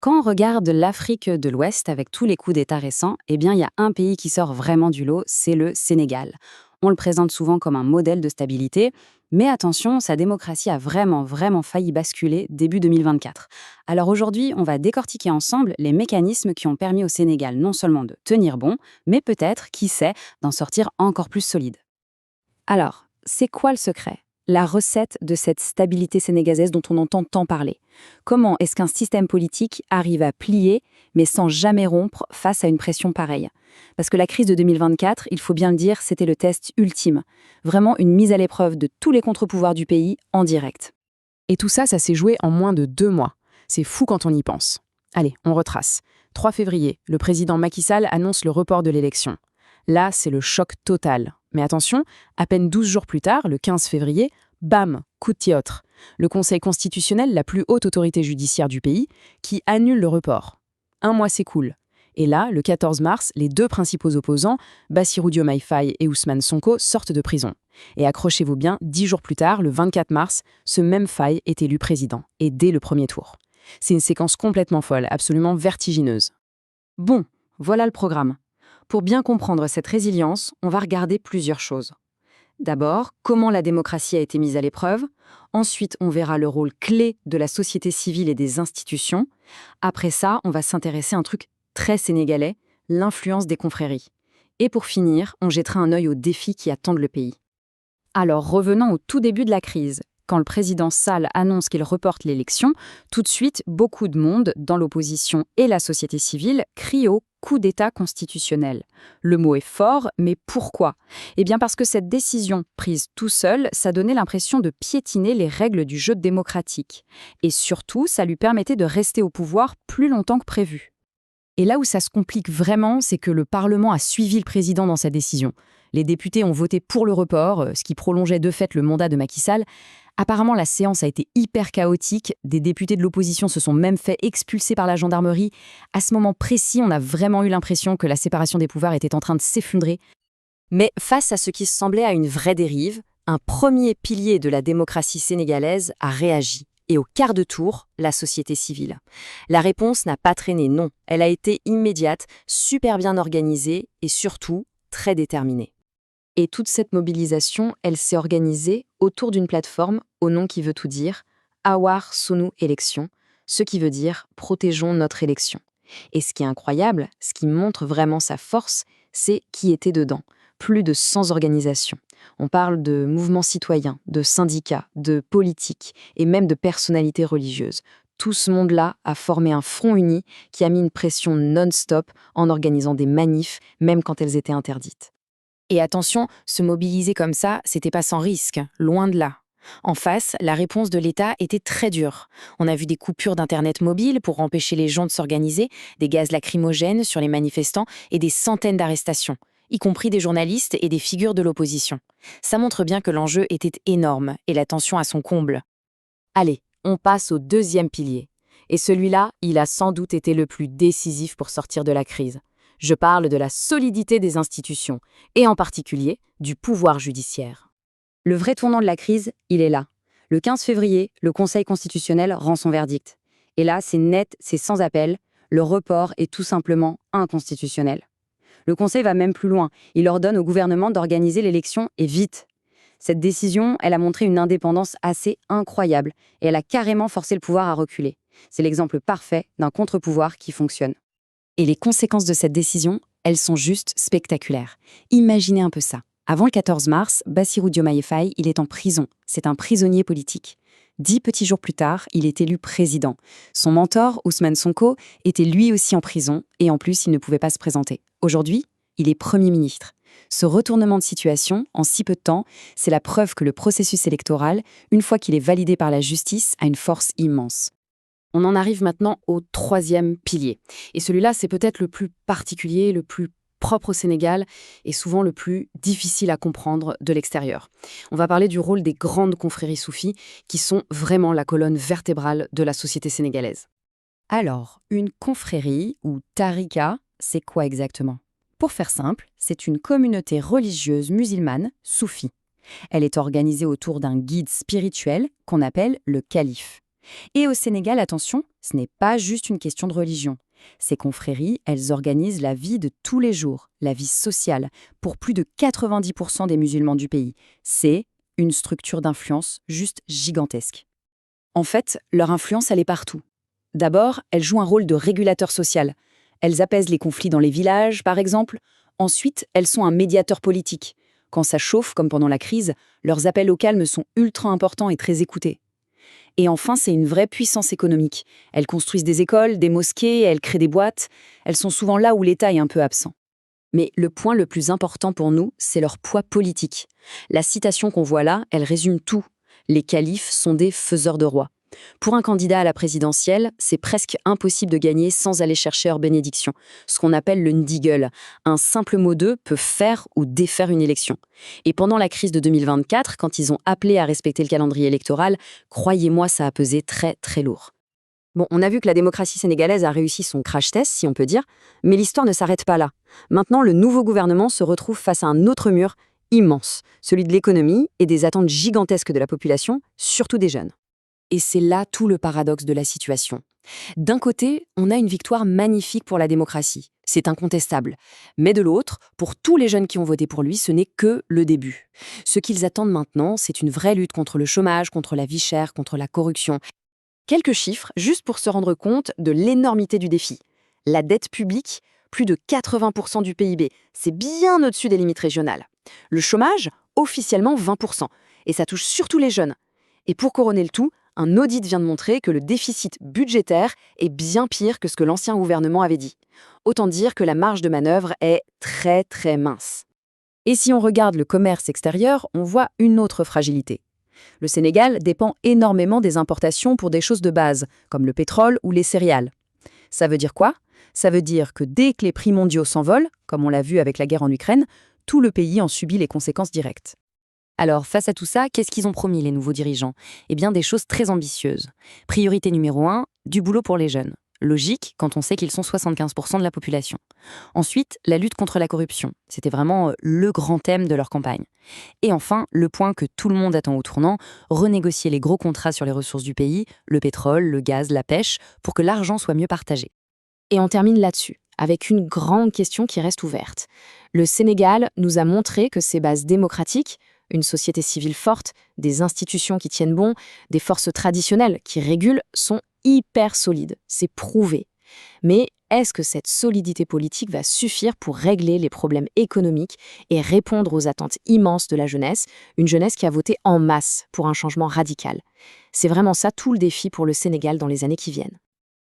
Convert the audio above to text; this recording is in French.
Quand on regarde l'Afrique de l'Ouest avec tous les coups d'État récents, eh bien, il y a un pays qui sort vraiment du lot, c'est le Sénégal. On le présente souvent comme un modèle de stabilité, mais attention, sa démocratie a vraiment failli basculer début 2024. Alors aujourd'hui, on va décortiquer ensemble les mécanismes qui ont permis au Sénégal non seulement de tenir bon, mais peut-être, qui sait, d'en sortir encore plus solide. Alors, c'est quoi le secret? La recette de cette stabilité sénégalaise dont on entend tant parler. Comment est-ce qu'un système politique arrive à plier, mais sans jamais rompre face à une pression pareille? Parce que la crise de 2024, il faut bien le dire, c'était le test ultime. Vraiment une mise à l'épreuve de tous les contre-pouvoirs du pays en direct. Et tout ça, ça s'est joué en moins de 2 mois. C'est fou quand on y pense. Allez, on retrace. 3 février, le président Macky Sall annonce le report de l'élection. Là, c'est le choc total. Mais attention, à peine 12 jours plus tard, le 15 février, bam, coup de théâtre. Le Conseil constitutionnel, la plus haute autorité judiciaire du pays, qui annule le report. Un mois s'écoule. Et là, le 14 mars, les deux principaux opposants, Bassirou Diomaye Faye et Ousmane Sonko, sortent de prison. Et accrochez-vous bien, 10 jours plus tard, le 24 mars, ce même Faye est élu président, et dès le premier tour. C'est une séquence complètement folle, absolument vertigineuse. Bon, voilà le programme. Pour bien comprendre cette résilience, on va regarder plusieurs choses. D'abord, comment la démocratie a été mise à l'épreuve. Ensuite, on verra le rôle clé de la société civile et des institutions. Après ça, on va s'intéresser à un truc très sénégalais, l'influence des confréries. Et pour finir, on jettera un œil aux défis qui attendent le pays. Alors, revenons au tout début de la crise. Quand le président Sall annonce qu'il reporte l'élection, tout de suite, beaucoup de monde, dans l'opposition et la société civile, crie au coup d'État constitutionnel. Le mot est fort, mais pourquoi? Eh bien parce que cette décision, prise tout seul, ça donnait l'impression de piétiner les règles du jeu démocratique. Et surtout, ça lui permettait de rester au pouvoir plus longtemps que prévu. Et là où ça se complique vraiment, c'est que le Parlement a suivi le président dans sa décision. Les députés ont voté pour le report, ce qui prolongeait de fait le mandat de Macky Sall. Apparemment, la séance a été hyper chaotique. Des députés de l'opposition se sont même fait expulser par la gendarmerie. À ce moment précis, on a vraiment eu l'impression que la séparation des pouvoirs était en train de s'effondrer. Mais face à ce qui semblait à une vraie dérive, un premier pilier de la démocratie sénégalaise a réagi. Et au quart de tour, la société civile. La réponse n'a pas traîné, non. Elle a été immédiate, super bien organisée et surtout très déterminée. Et toute cette mobilisation, elle s'est organisée autour d'une plateforme au nom qui veut tout dire, Awar Sunu Élection, ce qui veut dire protégeons notre élection. Et ce qui est incroyable, ce qui montre vraiment sa force, c'est qui était dedans. Plus de 100 organisations. On parle de mouvements citoyens, de syndicats, de politiques et même de personnalités religieuses. Tout ce monde-là a formé un front uni qui a mis une pression non-stop en organisant des manifs, même quand elles étaient interdites. Et attention, se mobiliser comme ça, c'était pas sans risque, loin de là. En face, la réponse de l'État était très dure. On a vu des coupures d'Internet mobile pour empêcher les gens de s'organiser, des gaz lacrymogènes sur les manifestants et des centaines d'arrestations, y compris des journalistes et des figures de l'opposition. Ça montre bien que l'enjeu était énorme et la tension à son comble. Allez, on passe au deuxième pilier. Et celui-là, il a sans doute été le plus décisif pour sortir de la crise. Je parle de la solidité des institutions, et en particulier du pouvoir judiciaire. Le vrai tournant de la crise, il est là. Le 15 février, le Conseil constitutionnel rend son verdict. Et là, c'est net, c'est sans appel, le report est tout simplement inconstitutionnel. Le Conseil va même plus loin, il ordonne au gouvernement d'organiser l'élection et vite. Cette décision, elle a montré une indépendance assez incroyable, et elle a carrément forcé le pouvoir à reculer. C'est l'exemple parfait d'un contre-pouvoir qui fonctionne. Et les conséquences de cette décision, elles sont juste spectaculaires. Imaginez un peu ça. Avant le 14 mars, Bassirou Diomaye Faye, il est en prison. C'est un prisonnier politique. 10 petits jours plus tard, il est élu président. Son mentor, Ousmane Sonko, était lui aussi en prison et en plus, il ne pouvait pas se présenter. Aujourd'hui, il est Premier ministre. Ce retournement de situation, en si peu de temps, c'est la preuve que le processus électoral, une fois qu'il est validé par la justice, a une force immense. On en arrive maintenant au troisième pilier. Et celui-là, c'est peut-être le plus particulier, le plus propre au Sénégal et souvent le plus difficile à comprendre de l'extérieur. On va parler du rôle des grandes confréries soufis qui sont vraiment la colonne vertébrale de la société sénégalaise. Alors, une confrérie ou tarika, c'est quoi exactement? Pour faire simple, c'est une communauté religieuse musulmane soufie. Elle est organisée autour d'un guide spirituel qu'on appelle le calife. Et au Sénégal, attention, ce n'est pas juste une question de religion. Ces confréries, elles organisent la vie de tous les jours, la vie sociale, pour plus de 90% des musulmans du pays. C'est une structure d'influence juste gigantesque. En fait, leur influence, elle est partout. D'abord, elles jouent un rôle de régulateur social. Elles apaisent les conflits dans les villages, par exemple. Ensuite, elles sont un médiateur politique. Quand ça chauffe, comme pendant la crise, leurs appels au calme sont ultra importants et très écoutés. Et enfin, c'est une vraie puissance économique. Elles construisent des écoles, des mosquées, elles créent des boîtes. Elles sont souvent là où l'État est un peu absent. Mais le point le plus important pour nous, c'est leur poids politique. La citation qu'on voit là, elle résume tout. Les califes sont des faiseurs de rois. Pour un candidat à la présidentielle, c'est presque impossible de gagner sans aller chercher leur bénédiction, ce qu'on appelle le ndigel. Un simple mot d'eux peut faire ou défaire une élection. Et pendant la crise de 2024, quand ils ont appelé à respecter le calendrier électoral, croyez-moi, ça a pesé très très lourd. Bon, on a vu que la démocratie sénégalaise a réussi son crash test, si on peut dire, mais l'histoire ne s'arrête pas là. Maintenant, le nouveau gouvernement se retrouve face à un autre mur immense, celui de l'économie et des attentes gigantesques de la population, surtout des jeunes. Et c'est là tout le paradoxe de la situation. D'un côté, on a une victoire magnifique pour la démocratie, c'est incontestable. Mais de l'autre, pour tous les jeunes qui ont voté pour lui, ce n'est que le début. Ce qu'ils attendent maintenant, c'est une vraie lutte contre le chômage, contre la vie chère, contre la corruption. Quelques chiffres, juste pour se rendre compte de l'énormité du défi. La dette publique, plus de 80% du PIB, c'est bien au-dessus des limites régionales. Le chômage, officiellement 20%, et ça touche surtout les jeunes. Et pour couronner le tout, un audit vient de montrer que le déficit budgétaire est bien pire que ce que l'ancien gouvernement avait dit. Autant dire que la marge de manœuvre est très très mince. Et si on regarde le commerce extérieur, on voit une autre fragilité. Le Sénégal dépend énormément des importations pour des choses de base, comme le pétrole ou les céréales. Ça veut dire quoi? Ça veut dire que dès que les prix mondiaux s'envolent, comme on l'a vu avec la guerre en Ukraine, tout le pays en subit les conséquences directes. Alors, face à tout ça, qu'est-ce qu'ils ont promis, les nouveaux dirigeants? Eh bien, des choses très ambitieuses. Priorité numéro 1, du boulot pour les jeunes. Logique, quand on sait qu'ils sont 75% de la population. Ensuite, la lutte contre la corruption. C'était vraiment le grand thème de leur campagne. Et enfin, le point que tout le monde attend au tournant, renégocier les gros contrats sur les ressources du pays, le pétrole, le gaz, la pêche, pour que l'argent soit mieux partagé. Et on termine là-dessus, avec une grande question qui reste ouverte. Le Sénégal nous a montré que ses bases démocratiques, une société civile forte, des institutions qui tiennent bon, des forces traditionnelles qui régulent, sont hyper solides. C'est prouvé. Mais est-ce que cette solidité politique va suffire pour régler les problèmes économiques et répondre aux attentes immenses de la jeunesse, une jeunesse qui a voté en masse pour un changement radical? C'est vraiment ça tout le défi pour le Sénégal dans les années qui viennent.